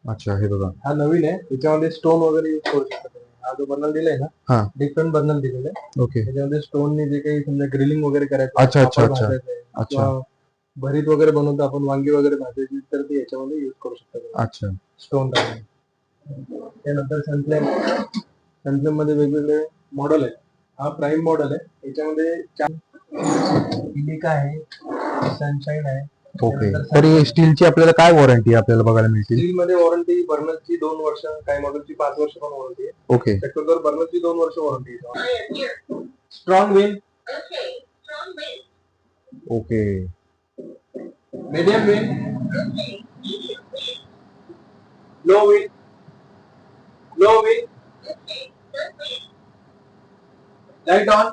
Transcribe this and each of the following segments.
अच्छा हे बघा. हा नवीन आहे, त्याच्यामध्ये स्टोन वगैरे यूज करू शकता तुम्ही. हा जो बर्नल दिलाय ना, हा डिफरंट बर्नल दिलेले आहे. ओके. त्याच्यामध्ये स्टोनने जे काही समजा ग्रिलिंग वगैरे करायचं, अच्छा अच्छा पापड अच्छा भाजायचंय, अच्छा किंवा भरीत वगैरे बनवतो आपण, वांगी वगैरे भाजायची, तर ते याच्यामध्ये यूज करू शकता तुम्ही. अच्छा स्टोन टाकून. त्यानंतर सनफ्लेम. सनफ्लेम मध्ये वेगवेगळे मॉडेल आहेत. हा प्राईम मॉडेल आहे. याच्यामध्ये इंडिका आहे, सनशाईन आहे. ओके. तरी स्टीलची आपल्याला काय वॉरंटी आपल्याला बघायला मिळतील? स्टील मध्ये वॉरंटी बर्नरची 2 वर्ष, काही मॉडेलची 5 वर्ष पण वॉरंटी आहे. ओके शक्यतोवर बर्नरची 2 वर्ष वॉरंटी आहे. Strong win, okay medium win, low win, low win, light on,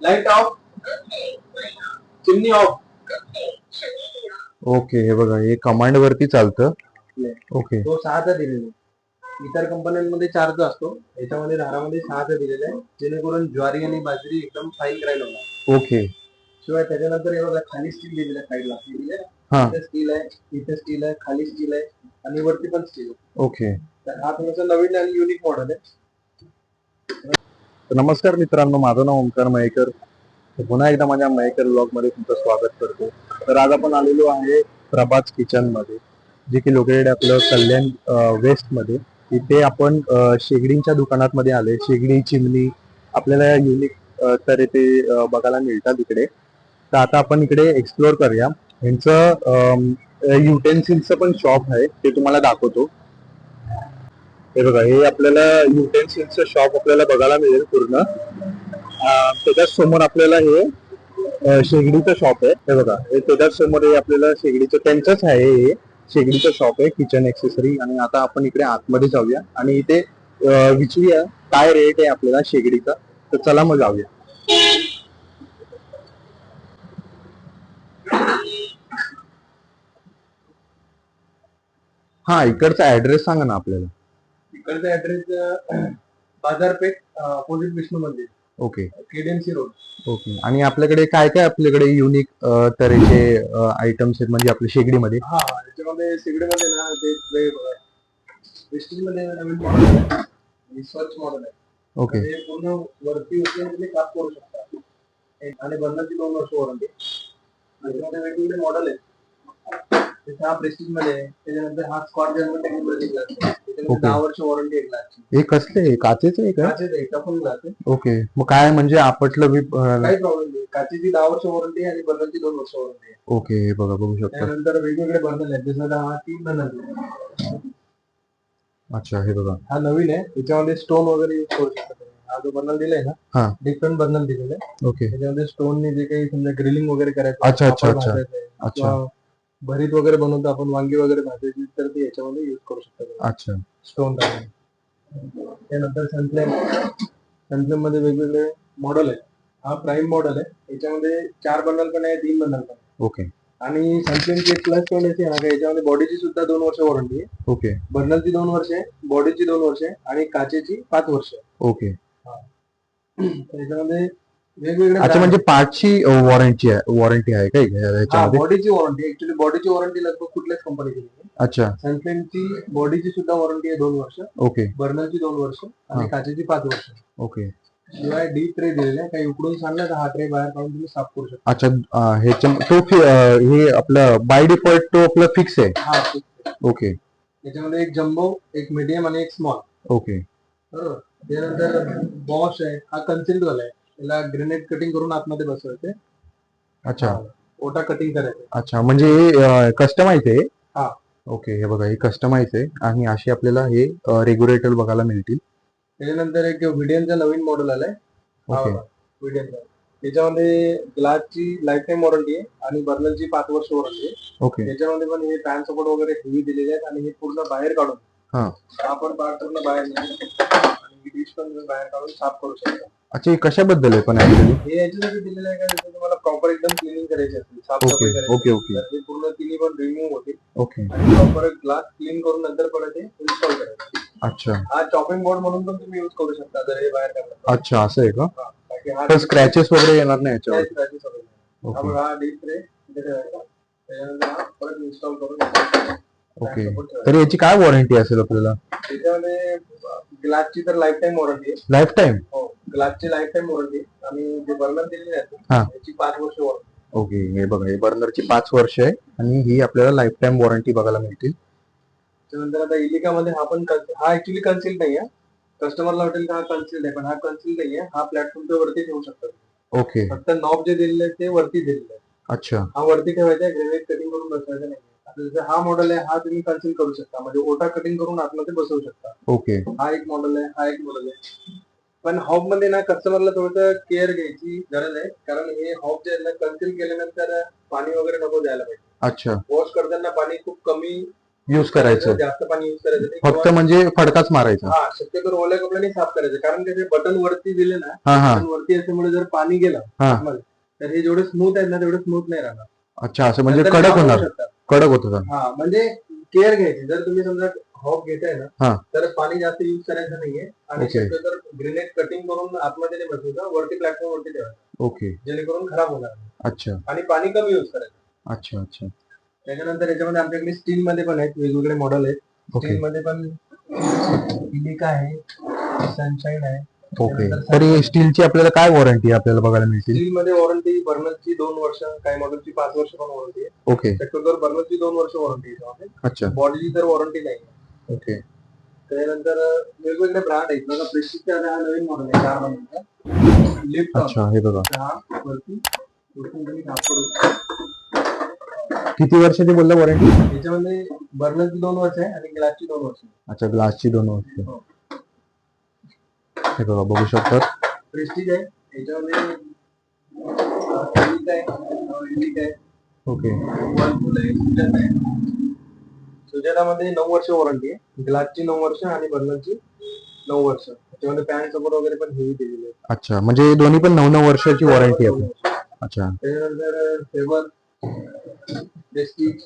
light of, chimney of. Okay. हे बघा, हे कमांड वरती चालतं. ओके तो 6चा दिलेला आहे. इतर कंपन्यांमध्ये 4चा असतो, याच्यामध्ये धारामध्ये 6चा दिलेला आहे, जेणेकरून ज्वारी आणि बाजरी एकदम फाईन ग्राइंड होणार. ओके. शिवाय त्याच्यानंतर हे बघा, खाली स्टील दिलेलं आहे, साईडला हा इथे स्टील आहे, इथे स्टील आहे, खाली स्टील आहे आणि वरती पण स्टील आहे. ओके. तर हा थोडासा नवीन आणि युनिक मॉडेल आहे. नमस्कार मित्रांनो, माझं नाव ओमकार मयेकर. पुन्हा एकदा माझ्या मयेकर ब्लॉग मध्ये तुमचं स्वागत करतो. तर आज आपण आलेलो आहे प्रभात किचन मध्ये, जे की लोकेटेड आपलं कल्याण वेस्ट मध्ये. इथे आपण शेगडींच्या दुकानात मध्ये आले. शेगडी, चिमणी आपल्याला युनिक तर इथे बघायला मिळतात इकडे. तर आता आपण इकडे एक्सप्लोर करूया. यांचं युटेन्सिल्सचं पण शॉप आहे, ते तुम्हाला दाखवतो. हे बघा, हे आपल्याला युटेन्सिल्सचं शॉप आपल्याला बघायला मिळेल पूर्ण. त्याच्याच समोर आपल्याला हे शेगडीचं शॉप आहे. हे बघा, हे त्याच्याच समोर हे आपल्याला शेगडीचं, त्यांचंच आहे हे शेगडीचं शॉप आहे, किचन एक्सेसरी. आणि आता आपण इकडे आतमध्ये जाऊया आणि इथे विचारूया काय रेट आहे आपल्याला शेगडीचा. तर चला मग जाऊया. हा, इकडचा ऍड्रेस सांगा ना आपल्याला. इकडचा ऍड्रेस बाजारपेठ, अपोजिट विष्णू मंदिर, ओके केडीएमसी रोड. ओके. आणि आपल्याकडे काय काय आपल्याकडे युनिक तऱ्हेचे आयटम्स आहेत म्हणजे आपल्या शेगडीमध्ये? हा, याच्यामध्ये शेगडीमध्ये ना ते वेस्टिज मध्ये नवीन मॉडेल आहे, स्वच्छ मॉडेल आहे. ओके हे पूर्ण वरती उचलून तुम्ही काप करू शकता. आणि बर्नरची 2 वर्ष वॉरंटी. त्याच्यामध्ये वेगवेगळे मॉडेल आहेत. त्याचा हा प्रेस्टिज मध्ये आहे. त्याच्यानंतर हा स्कॉट जर्मन टेक्नॉलॉजी ग्लास आहे. त्याच्यामध्ये 10 वर्ष वॉरंटी आहे ग्लासची. हे कसले आहे? काचेचे आहे का? काचेच आहे, टफन ग्लास आहे. ओके. मग काय म्हणजे आपटलं बी काही प्रॉब्लेम नाही. काचेची 10 वर्ष वॉरंटी आहे आणि बर्नरची 2 वर्ष वॉरंटी आहे. ओके. हे बघा, बघू शकता. त्यानंतर वेगवेगळे बर्नर आहेत, जसं हा 3 बर्नर आहे. अच्छा हे बघा, हा नवीन आहे, त्याच्यामध्ये स्टोन वगैरे यूज करू शकता तुम्ही. हा जो बर्नर दिलाय ना, हा डिफरंट बर्नर दिलेला आहे. ओके. त्याच्यामध्ये स्टोनने जे काही समजा ग्रिलिंग वगैरे करायचं, अच्छा अच्छा पापड अच्छा भाजायचंय, अच्छा किंवा भरीत वगैरे बनवतो आपण, वांगी वगैरे भाजायची, तर ते याच्यामध्ये यूज करू शकता तुम्ही, अच्छा. स्टोन टाकून. त्यानंतर सनफ्लेम. सनफ्लेम मध्ये वेगवेगळे मॉडेल आहेत. हा प्राईम मॉडेल आहे. याच्यामध्ये 4 बर्नर पण आहे, 3 बर्नर पण आहे. ओके आणि सनफ्लेमची एक प्लस पॉईंट अशी आहे ना, का याच्यामध्ये बॉडीची सुद्धा 2 वर्ष वॉरंटी आहे. ओके बर्नरची 2 वर्ष आहे, बॉडीची 2 वर्ष आहे आणि काचेची 5 वर्ष आहे. ओके. त्याच्यामध्ये वेगवेगळे अच्छा, म्हणजे पार्टची वॉरंटी आहे का याच्यामध्ये? बॉडीची वॉरंटी, ऍक्च्युली बॉडीची वॉरंटी लगभग कुठल्याच कंपनीची नाही. अच्छा. सनफ्लेमची बॉडीची सुद्धा वॉरंटी आहे 2 वर्ष, ओके बर्नरची 2 वर्ष आणि काचेची 5 वर्ष. ओके. शिवाय डीप ट्रे दिलेला आहे, काही उकडून सांगलं तर हा ट्रे बाहेर काढून तुम्ही साफ करू शकता. अच्छा. ह्याच्या हे आपलं बाय डिफॉल्ट तो आपलं फिक्स आहे? हा, ओके. त्याच्यामध्ये एक जम्बो, एक मीडियम आणि एक स्मॉल. ओके. बरोबर. त्यानंतर बॉश आहे, हा कन्सिल्ड वाला आहे. त्याला ग्रेनेड कटिंग करून आतमध्ये बसवायचे. अच्छा. ओटा कटिंग करायचं. अच्छा, म्हणजे हे कस्टमाइज आहे? हा. ओके. हे बघा, हे कस्टमाइज आहे आणि असे आपल्याला हे रेग्युलेटर बघायला मिळतील. त्याच्यानंतर एक विडियनचा नवीन मॉडेल आलाय. ओके. विडियनचा, त्याच्यामध्ये ग्लासची लाईफ टाईम वॉरंटी आहे आणि बर्नरची 5 वर्ष वॉरंटी आहे. ओके. त्याच्यामध्ये पण हे फॅन सपोर्ट वगैरे हेवी दिलेले आहेत आणि हे पूर्ण बाहेर काढून आपण पूर्ण बाहेर आणि डिश पण बाहेर काढून साफ करू शकता. अच्छा, हे कशाबद्दल आहे पण ऍक्च्युअली? हे याच्यासाठी दिलेलं आहे का, जसं तुम्हाला प्रॉपर एकदम क्लिनिंग करायची असेल, ओके ओके ओके. तर हे पूर्ण तिन्ही पण रिमूव्ह होते. ओके. आणि प्रॉपर ग्लास क्लीन करून नंतर परत हे इन्स्टॉल करायचं. अच्छा. हा चॉपिंग बोर्ड म्हणून पण तुम्ही यूज करू शकता जर हे बाहेर काढलं. अच्छा, असं आहे का? बाकी हा पण स्क्रॅचेस वगैरे येणार नाही याच्यावर? स्क्रॅचेस वगैरे. हा डीप ट्रे त्याच्यानंतर हा परत इन्स्टॉल करून ओके. तर याची काय वॉरंटी असेल आपल्याला? त्याच्यामध्ये ग्लासची तर लाईफ टाईम वॉरंटी आहे. Life time? हो, ग्लासची लाईफ टाईम वॉरंटी आणि जे बर्नर दिलेले आहेत हा. त्याची 5 वर्ष वॉरंटी. ओके. हे बघा, हे बर्नरची 5 वर्ष आहे आणि ही आपल्याला लाईफ टाईम वॉरंटी बघायला मिळतील. त्यानंतर आता इलिका मध्ये हा ऍक्च्युली कन्सिल्ड नाही आहे. कस्टमरला वाटेल का हा कन्सिल्ड आहे, पण हा कन्सिल्ड नाही आहे. हा प्लॅटफॉर्मच्या वरती ठेवू शकतात. ओके. फक्त नॉब जे दिलेले आहे ते वरती दिलेले आहे. अच्छा. हा वरती ठेवायचा आहे, ग्रेव्हेज कटिंग करून बसवायचा नाही. आता जसं हा मॉडेल आहे, हा तुम्ही कन्सिल करू शकता, म्हणजे ओटा कटिंग करून आतमध्ये बसवू शकता. ओके. हा एक मॉडेल आहे, हा एक मॉडेल आहे. पण हॉब मध्ये ना कस्टमरला थोडं केअर घ्यायची गरज आहे, कारण हे हॉब जे आहे ना कन्सिल केल्यानंतर पाणी वगैरे नको द्यायला पाहिजे. अच्छा. वॉश करताना पाणी खूप कमी यूज करायचं, जास्त पाणी यूज करायचं नाही. फक्त म्हणजे फडकाच मारायचा. हा, शक्यतो ओल्या कपड्याने साफ करायचं, कारण त्याचे बटन वरती दिले ना, हा हा. बटन वरती असल्यामुळे जर पाणी गेलं हा. आतमध्ये, तर हे जेवढे स्मूथ आहेत ना तेवढे स्मूथ नाही राहणार. अच्छा, असं म्हणजे नंतर कडक जाम होऊ होणार? शकतात. कडक होतं का? हा, म्हणजे केअर घ्यायची. जर तुम्ही समजा हॉप घेताय हा. ना, तर पाणी जास्त यूज करायचं नाहीये आणि ओके. शक्यतो ग्रेनेड कटिंग करून आतमध्ये नाही बसवायचं, वरती प्लॅटफॉर्म वरती ठेवायचं, ओके. जेणेकरून खराब होणार नाही. अच्छा आणि पाणी कमी यूज करायचं. अच्छा अच्छा. त्याच्यानंतर याच्यामध्ये आमच्याकडे स्टील मध्ये पण आहेत, वेगवेगळे मॉडेल आहेत. ओके. स्टील मध्ये पण इलिका आहे, सनशाईन आहे. ओके. तरी स्टीलची आपल्याला काय वॉरंटी आपल्याला बघायला मिळतील? स्टील मध्ये वॉरंटी बर्नरची 2 वर्ष, काही मॉडेलची 5 वर्ष पण वॉरंटी आहे. ओके. शक्यतो बर्नरची 2 वर्ष वॉरंटी आहे. अच्छा. बॉडीची तर वॉरंटी नाही. ओके. त्यानंतर वेगवेगळे ब्रँड आहेत. बघा, प्रेस्टिजचा हा नवीन मॉडेल आहे 4 महिन्याचा लिफ्ट. अच्छा, हे बघा. हा वरती तुम्ही साफ करू. किती वर्षाची बोलला वॉरंटी? याच्यामध्ये बर्नरची 2 वर्ष आहे आणि ग्लासची 2 वर्ष. अच्छा, ग्लासची 2 वर्ष. हो. हे बघा, बघू शकतात. प्रेस्टिज आहे. याच्यामध्ये इलिका आहे. ओके. वर्लपूल आहे, सुजाता आहे. सुजातामध्ये 9 वर्ष वॉरंटी आहे, ग्लासची 9 वर्ष आणि बर्नरची 9 वर्ष. त्याच्यामध्ये पॅन सपोर्ट वगैरे पण हेवी दिलेले आहे. अच्छा, म्हणजे दोन्ही पण 9 वर्षाची वॉरंटी आहे. अच्छा. त्याच्यानंतर फेवर, प्रेस्टिज,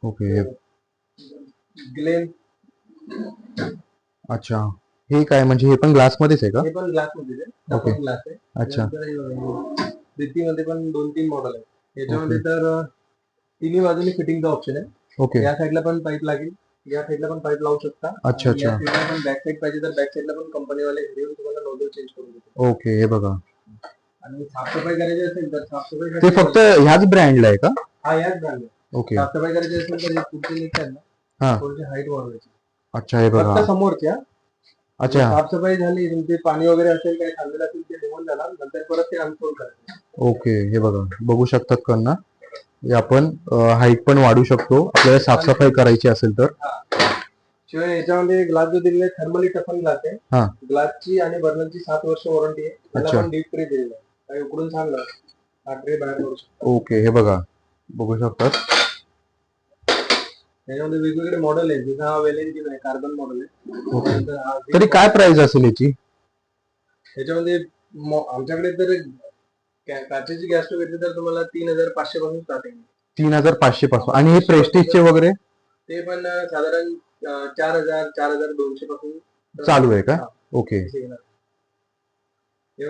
ओके. ग्लेन. अच्छा, हे काय म्हणजे हे पण ग्लास मध्येच आहे का? हे पण ग्लास मध्ये आहे. ओके. ग्लास आहे. अच्छा. प्रीती मध्ये पण 2-3 मॉडेल आहे. याच्यामध्ये तर तिन्ही बाजूनी फिटिंगचा ऑप्शन आहे. ओके. या साईडला पण पाईप लागेल, या साईडला पण पाईप लावू शकता. अच्छा अच्छा. या साईडला पण बॅक साईड पाहिजे तर बॅक साईडला पण कंपनीवाले घेऊन तुम्हाला नोझल चेंज करून देतो. ओके. हे बघा. आणि साफसफाई करायची असेल तर साफसफाई ते फक्त ह्याच ब्रँडला आहे का? हा, याच ब्रँड आहे. ओके. साफसफाई करायची असेल तर हे पुढचे निघतात ना, हा. थोडीशी हाईट वाढवायची. अच्छा, हे बघा. फक्त समोरच्या. अच्छा. साफसफाई झाली, तुमचे पाणी वगैरे असेल, काही खाल्लेलं असेल ते निघून जाणार, नंतर परत ते अनफोल्ड करायचं. ओके. हे बघा, बघू शकतात कन्ना. हे आपण हाईट पण वाढू शकतो आपल्याला साफसफाई करायची असेल तर. शिवाय याच्यामध्ये ग्लास जो दिलेला आहे थर्मली टफन ग्लास आहे. हा. ग्लासची आणि बर्नरची 7 वर्ष वॉरंटी आहे. त्याला अच्छा. पण डीप ट्रे दिलेला आहे, काही उकडून सांगलं हा ट्रे बाहेर करू शकतो. ओके. हे बघा, बघू शकतात. त्याच्यामध्ये वेगवेगळे मॉडेल आहेत, जसं हा वेलेंजिन आहे, कार्बन मॉडेल आहे. ओके. त्यानंतर हा तरी काय प्राइस असेल याची? याच्यामध्ये आमच्याकडे तर काचेची गॅस स्टोव्ह घेतली तर तुम्हाला 3,500 पासून स्टार्टिंग. 3,500 पासून. आणि हे प्रेस्टिजचे वगैरे ते पण साधारण 4,000-4,200 पासून चालू आहे का? ओके. हे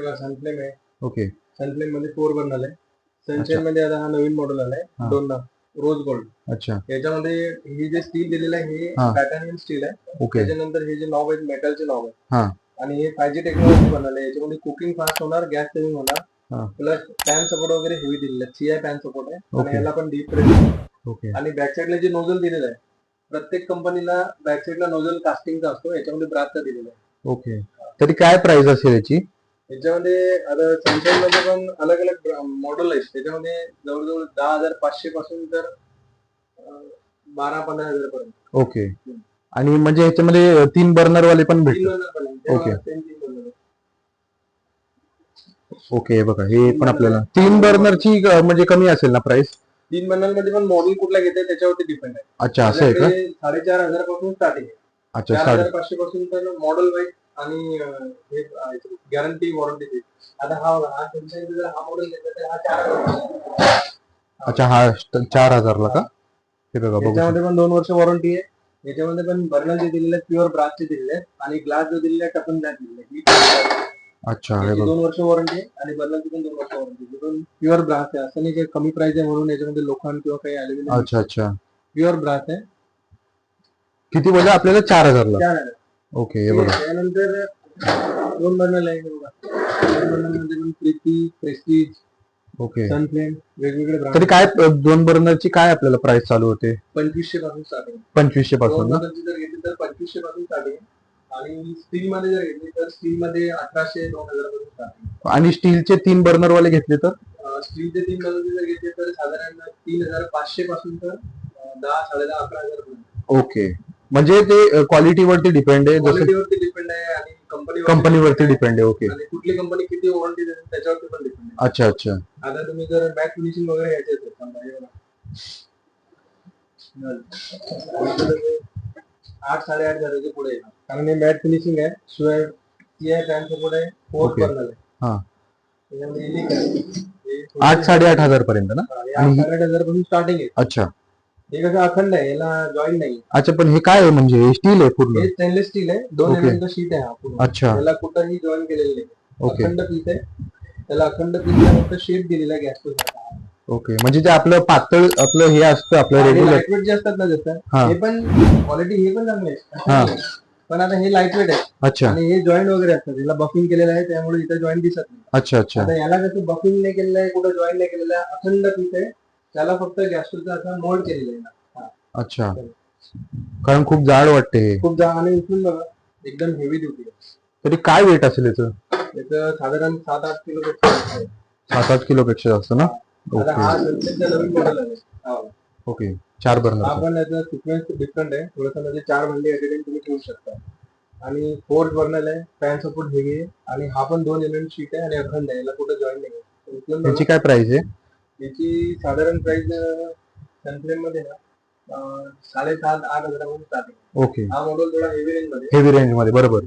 बघा, सनफ्लेम आहे. ओके. सनफ्लेम मध्ये 4 बर्नर आहे. सनशाईन मध्ये आता हा नवीन मॉडेल आलाय, हा. 2 रोज गोल्ड. अच्छा. याच्यामध्ये हे जे स्टील दिलेलं आहे हे हा. टायटॅनियम स्टील आहे. ओके. त्याच्यानंतर हे जे नॉब आहेत मेटलचे नॉब आहेत. हा. आणि हे 5G टेक्नॉलॉजी बनवलं आहे. याच्यामध्ये कुकिंग फास्ट होणार, गॅस सेव्हिंग होणार, हा. प्लस पॅन सपोर्ट वगैरे हेवी दिलेलं आहे. CI पॅन सपोर्ट आहे आणि ओके. याला पण डीप प्रेस. ओके. आणि बॅक साईडला जे नोझल दिलेलं आहे, प्रत्येक कंपनीला बॅक साईडला नोझल कास्टिंगचा असतो, याच्यामध्ये ब्रासचा दिलेला आहे. ओके. तरी काय प्राइस असेल याची? याच्यामध्ये आता सनशाईन मध्ये पण अलग अलग मॉडेल आहेत. त्याच्यामध्ये जवळजवळ 10,500 पासून तर 12-15,000 पर्यंत. ओके. आणि म्हणजे ह्याच्यामध्ये 3 बर्नर वाले पण 3 भेटतात? बर्नर पण आहे. ओके. 3 बर्नर. ओके. हे बघा, हे पण आपल्याला 3 बर्नरची म्हणजे कमी असेल ना प्राइस? 3 बर्नर मध्ये पण मॉडेल कुठला घेते त्याच्यावरती डिपेंड आहे. अच्छा, असं आहे का? 4,500 पासून स्टार्टिंग आहे. अच्छा. 4,500 पासून तर मॉडेल वाईज आणि गॅरंटी वॉरंटी. आता हा जर हा मॉडेल घेतला तर हा 4,000. अच्छा, हा 4,000 ला का? हे बघा, बघू. याच्यामध्ये पण 2 वर्ष वॉरंटी आहे. याच्यामध्ये पण बर्नर जे दिलेले आहेत प्युअर ब्रासचे दिलेले आहेत आणि ग्लास जो दिलेला आहे टफन ग्लास दिलेला आहे. अच्छा हे याची बघा 2 वर्ष वॉरंटी आहे आणि बर्नरची पण 2 वर्ष वॉरंटी. एकदम प्युअर ब्रास आहे, असं नाही की कमी प्राइस आहे म्हणून याच्यामध्ये लोखंड किंवा काही अल्युमिनियम. अच्छा अच्छा प्युअर ब्रास आहे. किती बोलले आपल्याला 4,000 ला? 4 ओके हे बघा. त्यानंतर 2 बर्नर आहे बघा. 2 बर्नरमध्ये पण प्रीती, प्रेस्टीज, ओके सनफ्लेम वेगवेगळे ब्रँड. तरी काय 2 बर्नरची काय आपल्याला प्राइस चालू होते? 2500 पासून स्टार्टिंग. 2500 पासून ना? बर्नरची जर घेतली तर 2500 पासून स्टार्टिंग आहे. आणि स्टील मध्ये जर घेतली तर स्टील मध्ये 1800 2000 पासून स्टार्टिंग. आणि स्टीलचे 3 बर्नर वाले घेतले तर? स्टीलचे 3 बर्नर जर घेतले तर साधारण 3500 पासून तर 10, 10.5, 11,000 पर्यंत. ओके म्हणजे ते क्वालिटी वरती डिपेंड आहे, जसं क्वालिटीवरती डिपेंड आहे आणि कंपनीवरती डिपेंड आहे. ओके आणि कुठली कंपनी किती वॉरंटी देते त्याच्यावरती पण डिपेंड आहे. अच्छा अच्छा आता तुम्ही जर मॅट फिनिशिंग वगैरे घ्यायचे असेल समजा हे बघा. 8-8.5 हजाराच्या पुढे येणार कारण हे मॅट फिनिशिंग आहे. शिवाय पॅन सपोर्ट आहे. 4 Okay. बर्नर आहे. हा त्याच्यामध्ये युनिक आहे. 8-8.5 पर्यंत ना? 8-8.5 पासून स्टार्टिंग आहे. अच्छा हे कसं अखंड आहे, याला जॉईन नाही. अच्छा पण हे काय आहे म्हणजे स्टील आहे पूर्ण? हे स्टेनलेस स्टील आहे. 2 Okay. mm शीट आहे हा पूर्ण. अच्छा याला कुठंही जॉईन केलेलं नाही. ओके अखंड पीस आहे. त्याला अखंड पीसला फक्त शेप दिलेला आहे गॅस. ओके म्हणजे जे आपलं पातळ आपलं हे असतं आपलं रेग्युलर. लाईटवेट जे असतात ना जसं हा. हे पण क्वालिटी हे पण चांगली हा. आहे. पण आता हे लाईटवेट आहे अच्छा आणि हे जॉईंट वगैरे असतात. याला बफिंग केलेलं आहे त्यामुळे इथं जॉईंट दिसत नाही. अच्छा अच्छा आता याला कसं बफिंग नाही केलेलं आहे, कुठं जॉईंट नाही केलेलं आहे, अखंड पीस आहे. त्याला फक्त गॅसचा असा मोल्ड केलेला आहे. अच्छा कारण खूप जाड वाटते हे. खूप जाड आणि उचलून बघा एकदम हेवी ड्युटी आहे. तरी काय वेट असेल याचं? याचं साधारण 7-8 किलो पेक्षा जास्त आहे. 7-8 किलो पेक्षा जास्त ना? आता हा ओके सध्याचा नवीन मॉडेल आहे. हा. ओके 4 हा बर्नर. पण याचा सिक्वेन्स डिफरंट आहे थोडंसं. म्हणजे 4 भांडी एट टाइम तुम्ही ठेवू शकता. आणि 4 बर्नर आहे. पॅन सपोर्ट हेवी आहे आणि हा पण 2 mm शीट आहे आणि अखंड आहे. याला कुठं जॉईन नाही आहे. उचलून बघा. याची काय प्राइस आहे? याची साधारण प्राइस सनफ्लेम मध्ये ना 7,500-8,000 पासून स्टार्टिंग. ओके हा मॉडेल थोडा हेवी रेंज मध्ये. हेवी रेंज मध्ये बरोबर.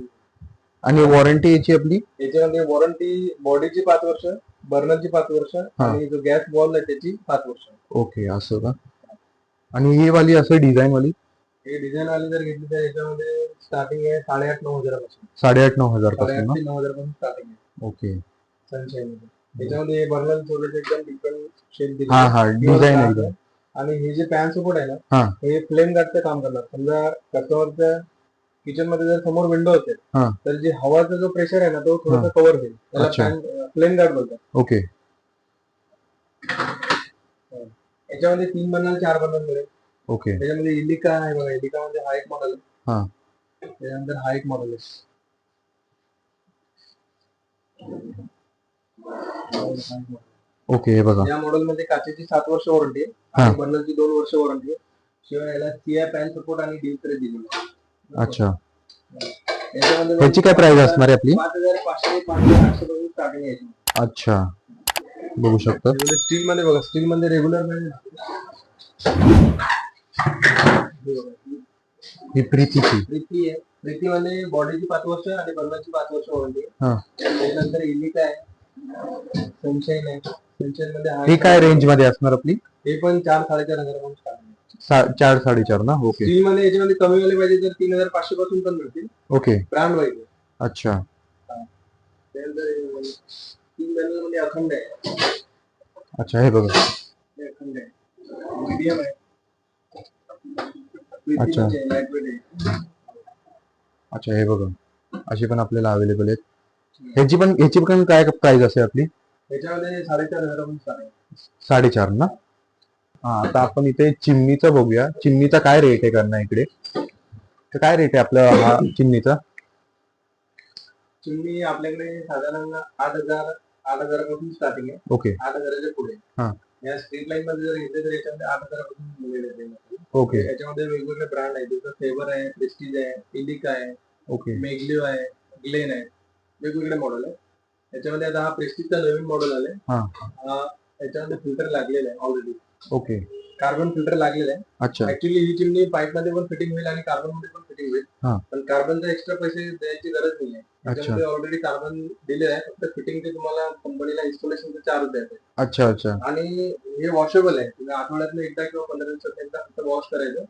आणि वॉरंटी याची आपली? याच्यामध्ये वॉरंटी बॉडीची 5 वर्ष, बर्नरची 5 वर्ष आणि जो गॅस बॉल आहे त्याची 5 वर्ष. ओके असं का? आणि ही वाली असं डिझाईन वाली? हे डिझाईन वाली जर घेतली तर याच्यामध्ये स्टार्टिंग आहे 8,500-9,000 पासून. 8,500-9,000 पासून 8,500 ना? ते 9,000 पासून स्टार्टिंग आहे ओके सनशाईन मध्ये. त्याच्यामध्ये बर्नर थोडेसे एकदम डिफरंट शेप दिले. हा हा डिझाईन एकदम. आणि हे जे पॅन सपोर्ट आहे ना हा हे फ्लेम गार्डचं काम करणार. समजा कस्टमरच्या किचन मध्ये जर समोर विंडो असेल हा. तर जे हवाचा जो प्रेशर आहे ना तो थोडासा कव्हर होईल. त्याला अच्छा. फ्लेम गार्ड बोलतात. ओके याच्यामध्ये 3 बर्नर 4 बर्नर मिळेल. ओके त्याच्यामध्ये इंडिका आहे बघा. इंडिका मध्ये हा एक मॉडेल आहे. हा त्यानंतर हा एक मॉडेल आहे. ओके हे बघा. या मॉडेल मध्ये काचेची 7 वर्ष वॉरंटी आहे हा. आणि बर्नरची 2 वर्ष वॉरंटी आहे. शिवाय याला सीआय पॅन सपोर्ट आणि डीप ट्रे दिलेली आहे. अच्छा याच्यामध्ये ह्याची काय प्राइस असणार आहे आपली? 5,500 5,800 पासून स्टार्टिंग आहे याची. अच्छा बघू शकता. स्टील मध्ये बघा. स्टील मध्ये रेग्युलर ही प्रीतीची. प्रीती आहे. प्रीती मध्ये बॉडीची 5 वर्ष आणि बर्नरची 5 वर्ष वॉरंटी आहे. हा त्यानंतर इंडिका आहे. सनशाईन आहे. सनशाईन मध्ये ही काय रेंज मध्ये असणार आपली? हे पण 4-4.5 हजार पासून स्टार्टिंग आहे. 4-4.5 ना? ओके स्टील मध्ये याच्यामध्ये कमी वाले पाहिजे तर 3,500 पासून पण मिळतील. Okay brand wise. अच्छा त्यानंतर 3 बर्नर मध्ये अखंड आहे. अच्छा हे बघा. हे अखंड आहे. मीडियम आहे. अच्छा. लाईटवेट आहे. अच्छा हे बघा अशी पण आपल्याला अवेलेबल आहेत. ह्याची पण काय प्राइस असेल आपली? त्याच्यामध्ये 4,500 पासून स्टार्ट आहे. 4.5 ना? हा आता आपण इथे चिमणीचं बघूया. चिमणीचा काय रेट आहे करणार इकडे? तर काय रेट आहे आपला हा चिमणीचा? चिमणी आपल्याकडे साधारण 8,000 पासून स्टार्टिंग आहे. ओके 8,000च्या पुढे. हा. या स्ट्रीट लाईन मध्ये जर घेतले तर याच्यामध्ये 8,000 पासून मिळेल. ओके याच्यामध्ये वेगवेगळे ब्रँड आहेत. जसं फेवर आहे, प्रेस्टीज आहे, इंडिका आहे, ओके मेग्लिओ आहे, ग्लेन आहे. वेगवेगळे मॉडेल आहे. याच्यामध्ये आता हा प्रेस्टीजचा नवीन मॉडेल आलाय. हा याच्यामध्ये फिल्टर लागलेला आहे ऑलरेडी. ओके कार्बन फिल्टर लागलेला आहे. अच्छा ऍक्च्युली ही चिमणी पाईप मध्ये पण फिटिंग होईल आणि कार्बन मध्ये पण फिटिंग होईल. हा. पण कार्बनचा एक्स्ट्रा पैसे द्यायची गरज नाही आहे. त्याच्यामध्ये ऑलरेडी कार्बन दिलेलं आहे. फक्त फिटिंगचे तुम्हाला कंपनीला इन्स्टॉलेशनचे चार्ज द्यायचे. अच्छा अच्छा आणि हे वॉशेबल आहे. तुम्ही आठवड्यातून एकदा किंवा 15 दिवसात एकदा फक्त वॉश करायचं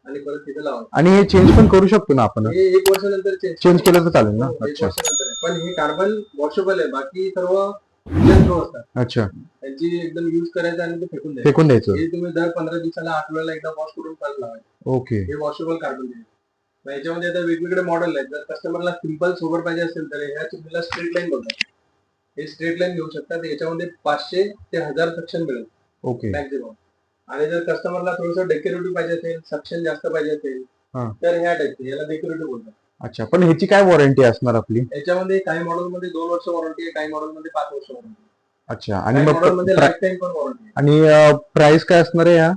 आणि परत तिथे लावायचं. आणि हे चेंज पण करू शकतो ना आपण? हे 1 वर्षानंतर चेंज केलं तर चालेल ना? 1 अच्छा वर्षानंतर आहे. पण हे कार्बन वॉशेबल आहे, बाकी सर्व थ्रो असतात. अच्छा, त्यांची एकदम युज करायचं आणि ते फेकून द्यायचं. फेकून द्यायचं. हे तुम्ही दर 15 दिवसाला 8 वेळेला एकदा वॉश करून परत लावायचं. ओके. हे वॉशेबल कार्बन आहे. याच्यामध्ये आता वेगवेगळे मॉडेल आहेत. जर कस्टमरला सिंपल सोबत पाहिजे असेल तर ह्या चिमणीला स्ट्रेट लाईन बोलतात. हे स्ट्रेट लाईन घेऊ शकतात. याच्यामध्ये 500 ते 1000 सक्शन मिळेल ओके. मॅक्झिमम. आणि जर कस्टमरला थोडंसं डेकोरेटिव्ह पाहिजे असेल, सक्शन जास्त पाहिजे असेल हा. तर ह्या टाईपचे, याला डेकोरेटिव्ह बोलतात. अच्छा, पण ह्याची काय वॉरंटी असणार आपली? याच्यामध्ये काही मॉडेलमध्ये 2 वर्ष वॉरंटी आहे, काही मॉडेलमध्ये 5 वर्ष वॉरंटी आहे. अच्छा, आणि काही मग मॉडेलमध्ये लाईफ टाईम पण वॉरंटी आहे. आणि प्राइस काय असणार आहे ह्या?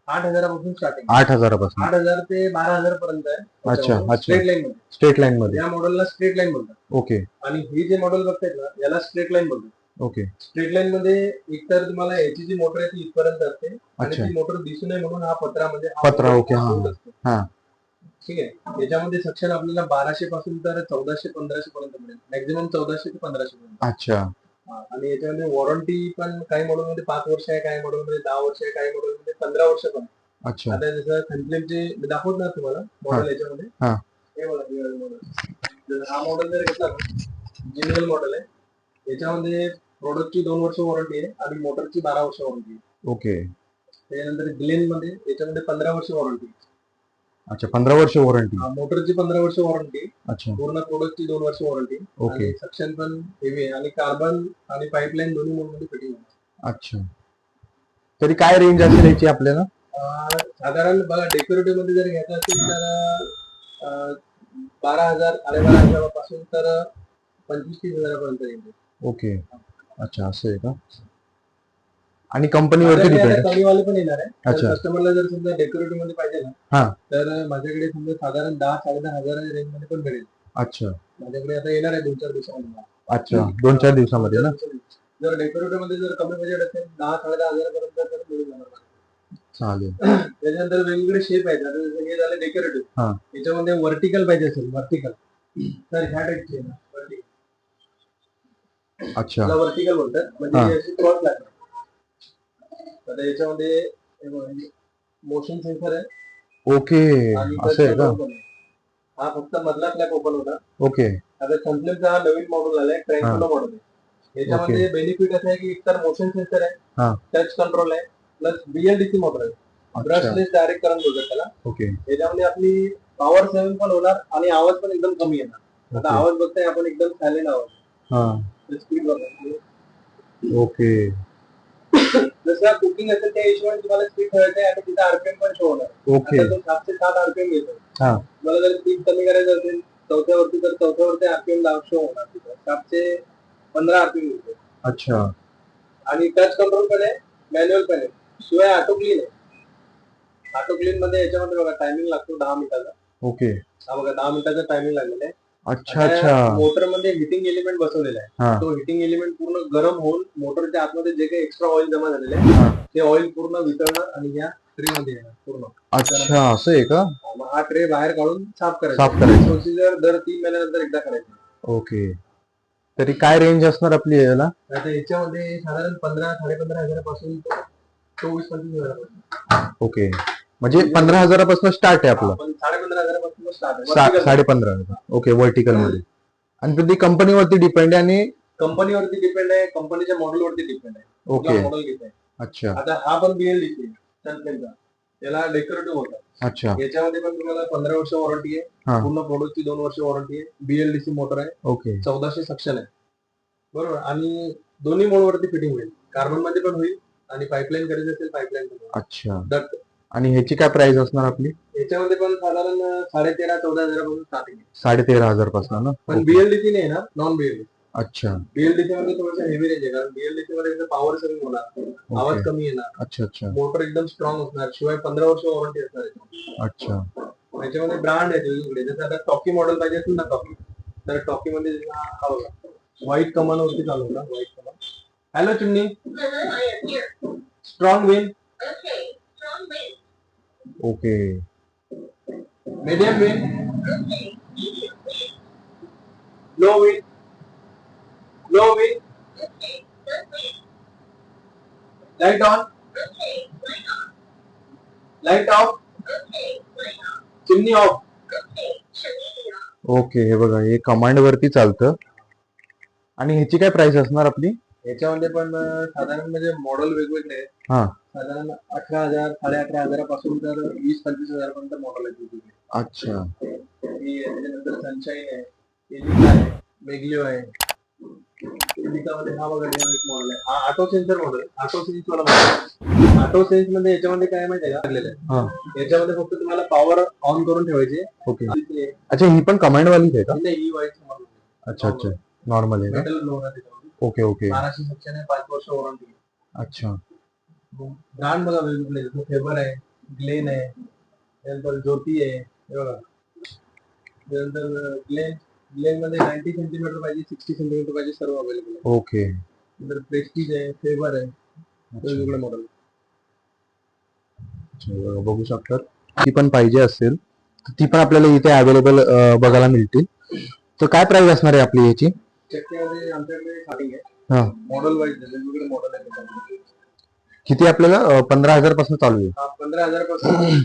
8,000 पासून स्टार्टिंग. 8,000 पासून 8,000 ते 12,000 पर्यंत आहे. अच्छा, अच्छा. स्ट्रेट लाईन मध्ये. स्ट्रेट लाईन मध्ये. या मॉडेलला स्ट्रेट लाईन बोलतात. ओके आणि ही जे मॉडेल बघतायत ना, याला स्ट्रेट लाईन बोलतात. ओके. स्ट्रेट लाईन मध्ये एकतर तुम्हाला याची जी मोटर आहे ती इथपर्यंत असते आणि अच्छा. ती मोटर दिसू नये म्हणून हा पत्रा म्हणजे पत्रा, ओके. हा. ठीक आहे. याच्यामध्ये सक्शन आपल्याला 1200 पासून तर 1400-1500 पर्यंत मिळेल. मॅक्झिमम 1400 ते 1500 पर्यंत. अच्छा. आणि याच्यामध्ये वॉरंटी पण काही मॉडेल मध्ये 5 वर्ष आहे, काही मॉडेल मध्ये 10 वर्ष आहे, काही मॉडेल मध्ये 15 वर्ष पण. अच्छा. आता जसं कंप्लेनचे दाखवत ना तुम्हाला मॉडेल याच्यामध्ये, हा. हे बघा मॉडेल. जर हा मॉडेल जर घेतला ना, जिनियल मॉडेल आहे. याच्यामध्ये प्रोडक्टची 2 वर्ष वॉरंटी आहे आणि मोटरची 12 वर्ष वॉरंटी आहे. ओके. त्यानंतर ग्लेन मध्ये याच्यामध्ये 15 वर्ष वॉरंटी. अच्छा, 15 वर्ष वॉरंटी. मोटरची 15 वर्ष वॉरंटी. अच्छा. पूर्ण प्रोडक्टची 2 वर्ष वॉरंटी. ओके. सक्शन पण हेवी आहे आणि कार्बन आणि पाईपलाईन दोन्ही मोडमध्ये फिटिंग आहे. अच्छा, तरी काय रेंज असेल याची आपल्याला? साधारण बघा, डेकोरेटिव्ह मध्ये जर घ्यायचं असेल तर 12,000 12,500 पासून तर 25-30 हजारापर्यंत रेंज आहे. ओके. अच्छा, असं आहे का? आणि कंपनीवरती डिपेंड आहे. कमीवाले पण येणार आहे. अच्छा. कस्टमरला जर समजा डेकोरेटिव्ह मध्ये पाहिजे ना, हा, तर माझ्याकडे समजा साधारण 10-10.5 हजार रेंज मध्ये पण मिळेल. अच्छा. माझ्याकडे आता येणार आहे 2-4 दिवसामध्ये. अच्छा, 2-4 दिवसामध्ये ना? जर डेकोरेटिव्ह मध्ये जर कमी बजेट असेल 10-10.5 हजारापर्यंत तर मिळून जाणार. चालेल. त्याच्यानंतर वेगवेगळे शेप आहेत. आता जसं हे झालं डेकोरेटिव्ह. हा. याच्यामध्ये व्हर्टिकल पाहिजे असेल, व्हर्टिकल तर ह्या टाईपचे व्हर्टिकल. अच्छा. व्हर्टिकल बोलतात, म्हणजे अशी क्रॉस लागतात. आता याच्यामध्ये मोशन सेन्सर आहे. ओके, असं आहे का? हा फक्त मधला फ्लॅप ओपन होता. ओके. आता कंप्लेनचा हा नवीन मॉडेल आलाय, ट्रँक्युलर मॉडेल आहे. याच्यामध्ये बेनिफिट असं आहे की एकतर मोशन सेन्सर आहे, टच कंट्रोल आहे, प्लस बीएलडीसी मोटर आहे. ब्रशलेस डायरेक्ट करंट बोलतात त्याला. ओके. याच्यामध्ये आपली पॉवर सेव्हिंग पण होणार आणि आवाज पण एकदम कमी येणार. आता आवाज बघताय आपण एकदम सायलेंट आवाज. स्पीड बघा. ओके. जसं कुकिंग असेल त्या हिशोबाने तुम्हाला स्पीड ठेवायचं आहे आणि तिचा आरपीएम पण शो होणार. ओके. 7 ते 7 आरपीएम येतो. तुम्हाला जर स्पीड कमी करायचं असेल चौथ्यावरती तर चौथ्यावरती आरपीएम शो होणार. 715 आरपीएम येतो. अच्छा. आणि टच कंट्रोल पण आहे, मॅन्युअल पण आहे, शिवाय ऑटो क्लीन आहे. ऑटो क्लीन मध्ये याच्यामध्ये बघा टायमिंग लागतो 10 मिनिटाचा. ओके. हा बघा 10 मिनिटाचा टायमिंग लागलेला आहे. अच्छा अच्छा. मोटर मध्ये हिटिंग एलिमेंट बसवलेला आहे. तो हिटिंग एलिमेंट पूर्ण गरम होऊन मोटरच्या आतमध्ये जे काही एक्स्ट्रा ऑइल जमा झालेलं आहे ते ऑइल पूर्ण वितळणार आणि या ट्रे मध्ये येणार पूर्ण. अच्छा, असं आहे का? मग हा ट्रे बाहेर काढून साफ करायचा. प्रोसिजर दर 3 महिन्यानंतर एकदा करायची. ओके. तरी काय रेंज असणार आपली याला? आता याच्यामध्ये साधारण 15-15.5 हजारापासून 24-25 हजारापासून. ओके, म्हणजे 15,000 पासून स्टार्ट आहे आपलं. 15.5 हजारापासून स्टार्ट आहे. 15,500. ओके, व्हर्टिकल मध्ये. आणि ती कंपनीवरती डिपेंड आहे आणि कंपनीवरती डिपेंड आहे, कंपनीच्या मॉडेलवरती डिपेंड आहे. ओके. मॉडेल घेत आहे. अच्छा. आता हा पण बीएलडीसी सनफ्लेमचा, याला डेकोरेटिव्ह होता. अच्छा. याच्यामध्ये पण तुम्हाला 15 वर्ष वॉरंटी आहे. पूर्ण प्रोडक्टची 2 वर्ष वॉरंटी आहे. बीएलडीसी मोटर आहे. ओके. 1400 सक्शन आहे. बरोबर. आणि दोन्ही मोडवरती फिटिंग होईल. कार्बन मध्ये पण होईल आणि पाईपलाईन करायची असेल पाईपलाईन पण होईल. अच्छा. डक्ट. आणि ह्याची काय प्राइस असणार आपली? याच्यामध्ये पण साधारण 13,500-14,000 पासून स्टार्टिंग आहे. 13,500 पासून ना? पण बीएलडीसी नाही ना, नॉन बीएलडीसी. अच्छा. बीएलडीसी मध्ये थोडंसं हेवी रेंज आहे, कारण बीएलडीसी मध्ये पॉवर सेव्हिंग होणार, आवाज कमी येणार. अच्छा अच्छा. मोटर एकदम स्ट्रॉंग असणार, शिवाय 15 वर्ष वॉरंटी असणार याच्यामध्ये. अच्छा. याच्यामध्ये ब्रँड आहे वेगवेगळे. जसं आता टॉकी मॉडेल पाहिजे असेल ना टॉकी, तर टॉकी मध्ये हा बघा व्हाईट कमान वरती चालू होता. व्हाईट कमान. Hello chimney. Strong win. Okay. Medium win. Low win. Low win. Light on. Light of. Chimney of. Okay. हे बघा, हे कमांड वरती चालतं. आणि ह्याची काय प्राइस असणार आपली? याच्यामध्ये पण साधारण म्हणजे मॉडेल वेगवेगळे आहेत. हा. साधारण 18,000 18,500 तर 20-25,000 पर्यंत मॉडेल आहेत वेगवेगळे. अच्छा. त्याच्यानंतर सनशाईन आहे, एलिका आहे, मेग्लिओ आहे. एलिकामध्ये हा बघा एक मॉडेल आहे. हा auto sensor model, auto sense वाला मॉडेल. ऑटो सेन्स मध्ये याच्यामध्ये काय माहिती आहे का? याच्यामध्ये फक्त तुम्हाला पॉवर ऑन करून ठेवायची. ओके. अच्छा, ही पण कमांड वालीच आहे का? ही वाईट मॉडेल. अच्छा अच्छा, नॉर्मल आहे का? मेटल ब्लोअर आहे त्याच्यामध्ये. Okay okay. 1200 सेक्शन आहे, 5 वर्ष वॉरंटी. अच्छा. ब्रँड बघा वेगवेगळे, जसं फेबर आहे, ग्लेन आहे, त्यानंतर ज्योती आहे, हे बघा. त्यानंतर ग्लेन मध्ये 90 सेंटीमीटर पाहिजे, 60 सेंटीमीटर पाहिजे, सर्व अवेलेबल आहे. ओके. नंतर प्रेस्टीज आहे, फेबर आहे, वेगवेगळे मॉडेल. बघू शकतात. ती पण पाहिजे असेल तर ती पण आपल्याला इथे अवेलेबल बघायला मिळतील. तर काय प्राइस असणार आहे आपली याची? चक्क्यामध्ये आमच्याकडे स्टार्टिंग आहे. मॉडेल वाईज वेगवेगळे मॉडेल आहे. किती आपल्याला? 15,000 पासून चालू आहे? 15,000 पासून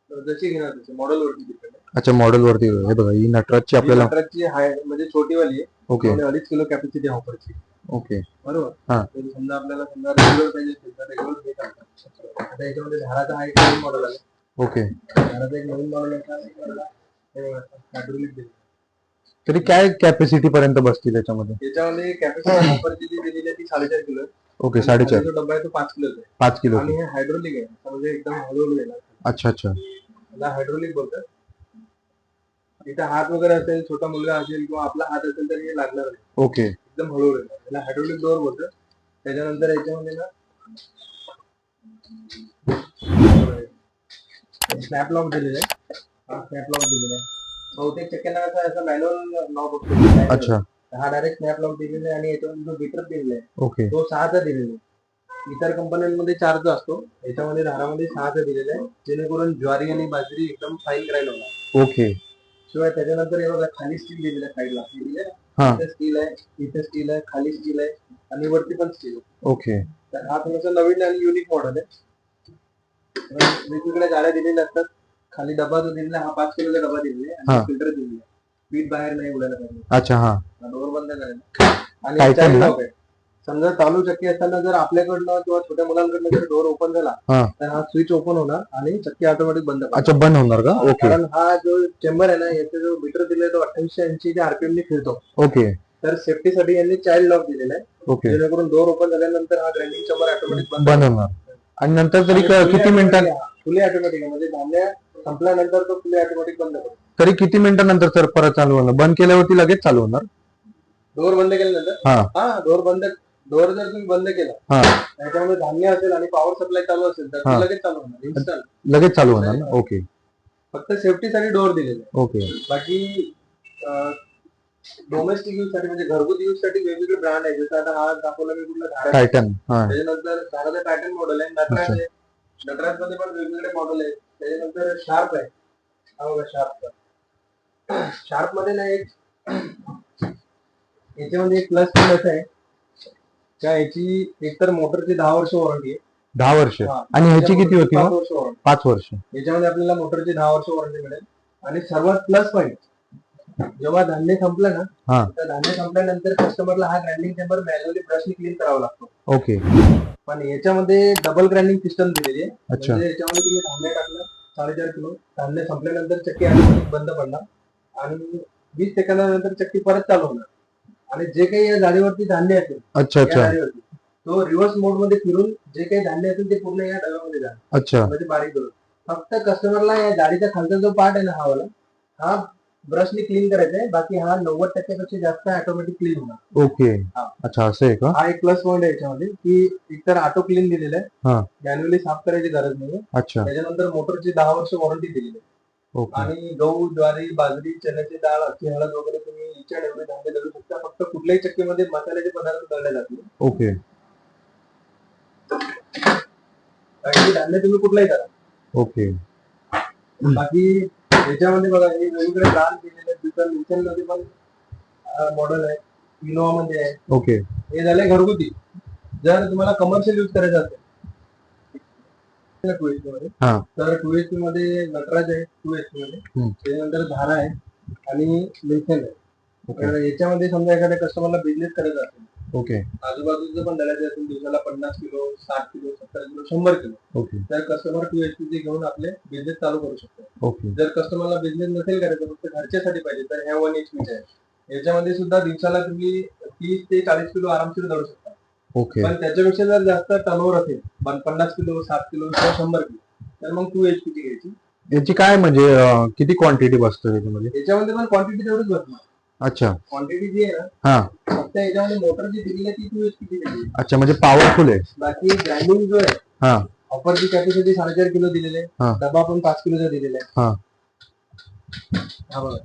तर जशी घेणार तशी मॉडेल वरती डिपेंड आहे. अच्छा, मॉडेल वरती. हे बघा, ही नटराजची आपल्याला नटराजची म्हणजे छोटी वाली आहे. ओके. 2.5 किलो कॅपॅसिटी ऑफरची. ओके. बरोबर. हा. समजा आपल्याला रेग्युलर पाहिजे असेल तर रेग्युलर घेत आहात. आता याच्यामध्ये झाडाचा हा एक नवीन मॉडेल आहे. ओके. झाडाचा एक नवीन मॉडेल आहे. तरी काय कॅपॅसिटी पर्यंत बसतील याच्यामध्ये? याच्यामध्ये कॅपॅसिटी ऑफरची जी दिलेली आहे ती 4.5 किलो आहे. ओके, 4.5. जो डब्बा आहे तो 5 किलोचा आहे. 5 किलो. आणि हे हायड्रोलिक आहे, म्हणजे एकदम हळूहळू येणार. अच्छा अच्छा. याला हायड्रोलिक बोलतात. इथे हात वगैरे असेल, छोटा मुलगा असेल किंवा आपला हात असेल तर हे लागणार नाही. ओके. एकदम हळूहळू येणार. याला हायड्रोलिक डोअर बोलतात. त्याच्यानंतर याच्यामध्ये ना स्नॅप लॉक दिलेला आहे. हा स्नॅप लॉक दिलेला आहे. बहुतेक चक्क्यांना असं मॅन्युअल लॉक असतो. अच्छा. हा डायरेक्ट स्नॅप लॉक दिलेला आहे आणि याच्यामध्ये जो बीटर दिलेला आहे ओके. तो 6चा दिलेला आहे. इतर कंपन्यांमध्ये 4चा असतो, याच्यामध्ये धारामध्ये 6चा दिलेला आहे, जेणेकरून ज्वारी आणि बाजरी एकदम फाईन ग्राइंड होणार. ओके. शिवाय त्याच्यानंतर हे बघा खाली स्टील दिलेलं आहे, साईडला इथे स्टील आहे, इथे स्टील आहे, खाली स्टील आहे आणि वरती पण स्टील आहे. ओके. तर हा थोडासा नवीन आणि युनिक मॉडेल आहे. वेगवेगळ्या गाड्या दिलेल्या असतात. खाली डबा जो दिलेला हा 5 किलोचा डबा दिलेला आहे आणि फिल्टर दिलेला आहे. पीठ बाहेर नाही उडायला पाहिजे. अच्छा. हा. डोर बंद करायला. आणि चाइल्ड लॉक आहे. समजा चालू चक्की असताना जर आपल्याकडनं किंवा छोट्या मुलांकडनं जर डोर ओपन झाला तर हा स्विच ओपन होणार आणि चक्की ऑटोमॅटिक बंद होणार. अच्छा, बंद होणार का? ओके. कारण हा जो चेंबर आहे ना, याचा जो मीटर दिलाय तो 2880 आरपीएम ने फिरतो. ओके. तर सेफ्टीसाठी यांनी चाइल्ड लॉक दिलेला आहे. ओके. जेणेकरून डोर ओपन झाल्यानंतर हा ग्राइंडिंग चेंबर ऑटोमॅटिक बंद होणार. आणि नंतर तरी किती मिनिटात? फुली ऑटोमॅटिक आहे, म्हणजे धान्य संपल्यानंतर तो फुली ऑटोमॅटिक बंद होतो. तरी किती मिनिटानंतर सर परत चालू होणार? बंद केल्यावरती लगेच चालू होणार? डोर बंद केल्यानंतर डोर जर तुम्ही बंद केला, त्याच्यामध्ये धान्य असेल आणि पॉवर सप्लाय चालू असेल तर ते लगेच चालू होणार. इन्स्टंट लगेच चालू होणार ना? ओके. फक्त सेफ्टीसाठी डोर दिलेला आहे. ओके. बाकी डोमेस्टिक यूज साठी म्हणजे घरगुती यूज साठी वेगवेगळे ब्रँड आहे. जसं आता हा दाखवला मी कुठला झाडा टायटन. त्याच्यानंतर झाडाचा टायटन मॉडेल आहे. नटराज आहे. नटराज मध्ये पण वेगवेगळे मॉडेल आहेत. त्याच्यानंतर शार्प आहे. हा बघा शार्प मध्ये ना एक याच्यामध्ये एक प्लस पॉईंट असं आहे का याची एकतर मोटरची 10 वर्ष वॉरंटी आहे. 10 वर्ष. आणि ह्याची किती होती? 5 वर्ष. याच्यामध्ये आपल्याला मोटरची 10 वर्ष वॉरंटी मिळेल. आणि सर्वात प्लस पॉईंट, जेव्हा धान्य संपलं ना, तर धान्य संपल्यानंतर कस्टमरला हा ग्राइंडिंग चेंबर मॅन्युअली ब्रशने क्लीन करावा लागतो. ओके. पण याच्यामध्ये डबल ग्राइंडिंग सिस्टम दिलेली आहे. म्हणजे याच्यामध्ये तुम्ही धान्य टाकलं 4.5 किलो, धान्य संपल्यानंतर चक्की ऑटोमॅटिक बंद पडणार आणि 20 सेकंदानंतर चक्की परत चालू होणार. आणि जे काही या जाळीवरती धान्य असेल, तो रिव्हर्स मोड मध्ये फिरून जे काही धान्य असेल ते पूर्ण या डब्यामध्ये जाणार. अच्छा. म्हणजे बारीक करून फक्त कस्टमरला या गाडीचा खालचा जो पार्ट आहे ना, हा वाला, हा ब्रशने क्लीन करायचा आहे. बाकी हा 90% जास्त ऑटोमॅटिक क्लीन होणार. ओके. अच्छा, असं आहे का? हा एक प्लस पॉईंट आहे याच्यामध्ये, की एकतर ऑटो क्लीन दिलेलं आहे, मॅन्युअली साफ करायची गरज नाही. अच्छा. त्याच्यानंतर मोटरची 10 वर्ष वॉरंटी दिलेली आहे. आणि गहू, ज्वारी, बाजरी, चण्याची डाळ, अख्खी हळद वगैरे तुम्ही इच्छा एवढे धान्य दळू शकता. फक्त कुठल्याही चक्कीमध्ये मसाल्याचे पदार्थ दळले जातील. ओके. बाकी धान्य तुम्ही कुठलाही करा. ओके. बाकी याच्यामध्ये बघा हे वेगवेगळे ब्रँड दिलेले आहेत. निल्सन मध्ये पण मॉडेल आहे, इनोवा मध्ये आहे. ओके. हे झाले घरगुती. जर तुम्हाला कमर्शियल यूज करायचं असेल तर 2 HP मध्ये नटराज आहे, 2 HP मध्ये. त्यानंतर धारा आहे आणि निल्सन आहे. ओके कारण याच्यामध्ये समजा एखाद्या कस्टमरला बिझनेस करायचा असेल, ओके आजूबाजूचं पण दळायचं असेल, दिवसाला 50 kilo, 60 kilo, 70 kilo, 100 kilo, okay तर कस्टमर 2 HP घेऊन आपले बिझनेस चालू करू शकतो. ओके जर कस्टमरला बिझनेस नसेल करायचा, फक्त घरच्यासाठी पाहिजे, तर ह्या 1 HP आहे. याच्यामध्ये सुद्धा दिवसाला तुम्ही 30 ते 40 किलो आरामशीर दळू शकता. ओके पण त्याच्यापेक्षा जर जास्त टर्नओव्हर असेल, 50 किलो, 60 किलो किंवा 100 किलो, तर मग 2 HP ची घ्यायची. याची काय म्हणजे किती क्वांटिटी बसतो त्याच्यामध्ये? याच्यामध्ये पण क्वांटिटी तेवढीच बसणार. अच्छा क्वांटिटी जी आहे ना, हा फक्त याच्यामध्ये मोटर जी दिलेली आहे ती 2 HP ची दिलेली. अच्छा म्हणजे पॉवरफुल आहे. बाकी ग्राइंडिंग जो आहे, हा ऑफरची कॅपॅसिटी 4.5 किलो दिलेली आहे. हा. डबा पण 5 किलोचा दिलेला आहे. हा हा बघा,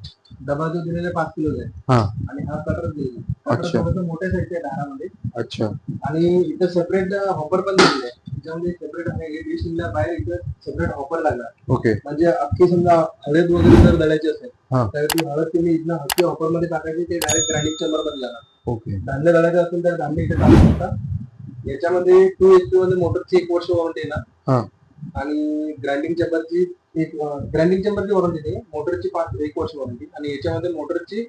डबा जो दिलेला आहे 5 किलोचा आहे. हा आणि हा कटर दिलेला आहे. कटर अच्छा. थोडंसं मोठ्या साईजच्या आहे दारामध्ये. अच्छा आणि इथं सेपरेट हॉपर पण दिलेलं आहे. त्याच्यामध्ये सेपरेट आहे, डिशला बाहेर इथं सेपरेट हॉपर लागला. ओके म्हणजे अख्खी समजा हळद वगैरे जर दळायची असेल, हा. तर ती हळद तुम्ही इथनं हत्ती हॉपर मध्ये टाकायची, ते डायरेक्ट ग्राइंडिंग चेंबर मध्ये जाणार. ओके धान्य दळायचं असेल तर धान्य इथे टाकू शकता. याच्यामध्ये 2 HP मध्ये मोटरची 1 वर्ष वॉरंटी येणार. हा आणि ग्राइंडिंग चेंबरची ग्राइंडिंग चेंबरची वॉरंटी नाही, मोटरची 1 वर्ष वॉरंटी. आणि याच्यामध्ये मोटरची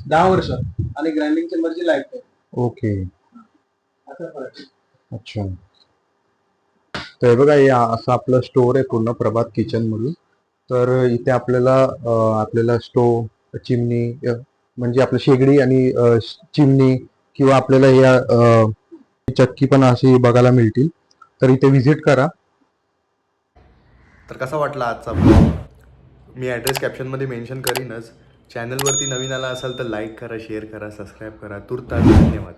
10 वर्ष आणि ग्राइंडिंग चेंबरची लाईफ टाईम. ओके असा फरक आहे. अच्छा. तर हे बघा, हे असं आपलं स्टोअर आहे पूर्ण प्रभात किचन मधून. तर इथे आपल्याला स्टोव, चिमणी, म्हणजे आपलं शेगडी आणि चिमणी किंवा आपल्याला या चक्की पण अशी बघायला मिळतील. तर इथे व्हिजिट करा. तर कसा वाटला आजचा ब्लॉग? मी ॲड्रेस कॅप्शनमध्ये मेन्शन करीनच. चॅनलवरती नवीन आला असाल तर लाईक करा, शेअर करा, सबस्क्राईब करा. तुर्तास धन्यवाद.